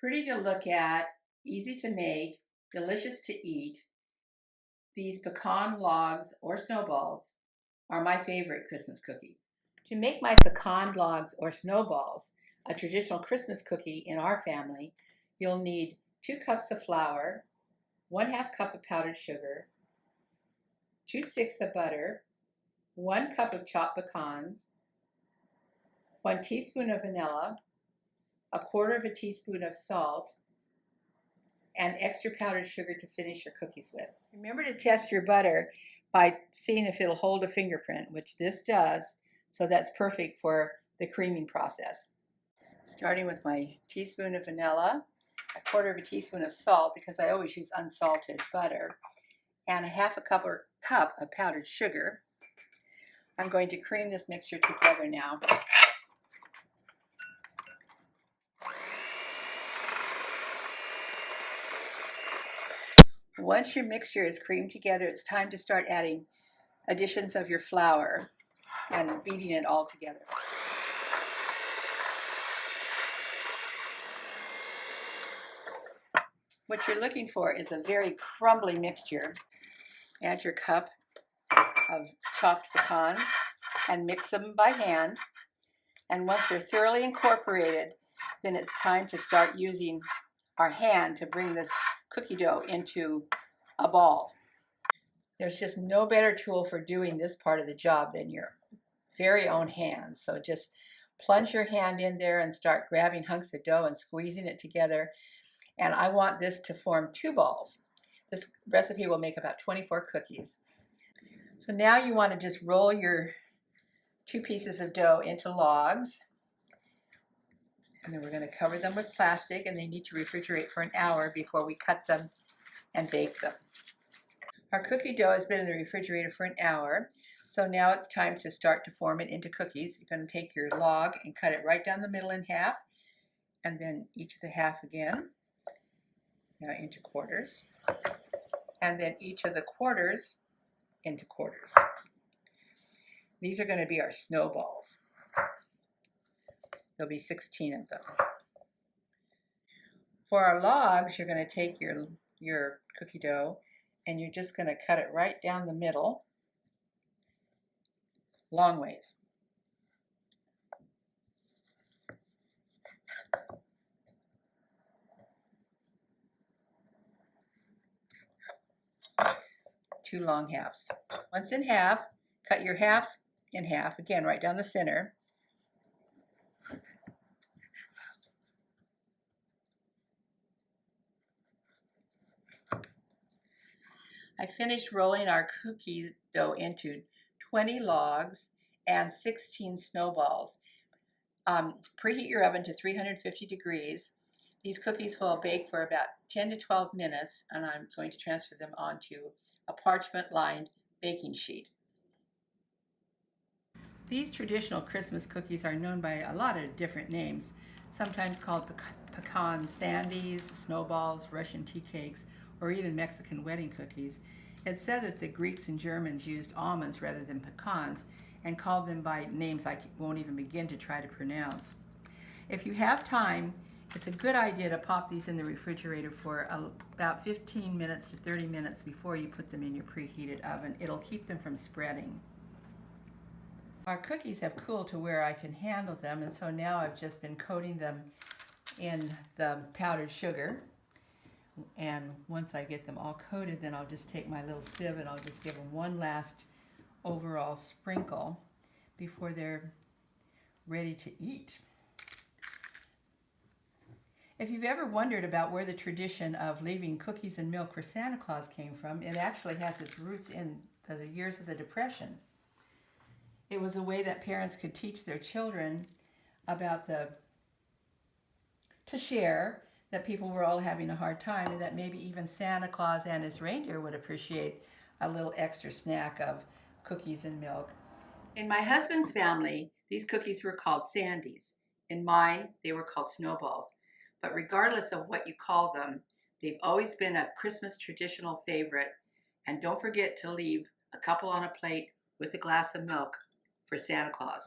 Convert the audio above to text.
Pretty to look at, easy to make, delicious to eat, these pecan logs or snowballs are my favorite Christmas cookie. To make my pecan logs or snowballs, a traditional Christmas cookie in our family, you'll need 2 cups of flour, 1/2 cup of powdered sugar, 2 sticks of butter, 1 cup of chopped pecans, 1 teaspoon of vanilla, 1/4 teaspoon of salt, and extra powdered sugar to finish your cookies with. Remember to test your butter by seeing if it'll hold a fingerprint, which this does, so that's perfect for the creaming process. Starting with my teaspoon of vanilla, 1/4 teaspoon of salt, because I always use unsalted butter, and 1/2 cup of powdered sugar. I'm going to cream this mixture together now. Once your mixture is creamed together, it's time to start adding additions of your flour and beating it all together. What you're looking for is a very crumbly mixture. Add your cup of chopped pecans and mix them by hand. And once they're thoroughly incorporated, then it's time to start using our hand to bring this cookie dough into a ball. There's just no better tool for doing this part of the job than your very own hands. So just plunge your hand in there and start grabbing hunks of dough and squeezing it together. And I want this to form 2 balls. This recipe will make about 24 cookies. So now you want to just roll your 2 pieces of dough into logs. And then we're going to cover them with plastic, and they need to refrigerate for an hour before we cut them and bake them. Our cookie dough has been in the refrigerator for an hour, so now it's time to start to form it into cookies. You're going to take your log and cut it right down the middle in half, and then each of the half again, now into quarters, and then each of the quarters into quarters. These are going to be our snowballs. There'll be 16 of them. For our logs, you're going to take your cookie dough and you're just going to cut it right down the middle, long ways. Two long halves. Once in half, cut your halves in half, again right down the center. I finished rolling our cookie dough into 20 logs and 16 snowballs. Preheat your oven to 350 degrees. These cookies will bake for about 10 to 12 minutes, and I'm going to transfer them onto a parchment-lined baking sheet. These traditional Christmas cookies are known by a lot of different names, sometimes called pecan sandies, snowballs, Russian tea cakes, or even Mexican wedding cookies. It's said that the Greeks and Germans used almonds rather than pecans and called them by names I won't even begin to try to pronounce. If you have time, it's a good idea to pop these in the refrigerator for about 15 minutes to 30 minutes before you put them in your preheated oven. It'll keep them from spreading. Our cookies have cooled to where I can handle them, and so now I've just been coating them in the powdered sugar. And once I get them all coated, then I'll just take my little sieve and I'll just give them one last overall sprinkle before they're ready to eat. If you've ever wondered about where the tradition of leaving cookies and milk for Santa Claus came from, it actually has its roots in the years of the Depression. It was a way that parents could teach their children about to share, that people were all having a hard time, and that maybe even Santa Claus and his reindeer would appreciate a little extra snack of cookies and milk. In my husband's family, these cookies were called sandies. In mine, they were called snowballs. But regardless of what you call them, they've always been a Christmas traditional favorite. And don't forget to leave a couple on a plate with a glass of milk for Santa Claus.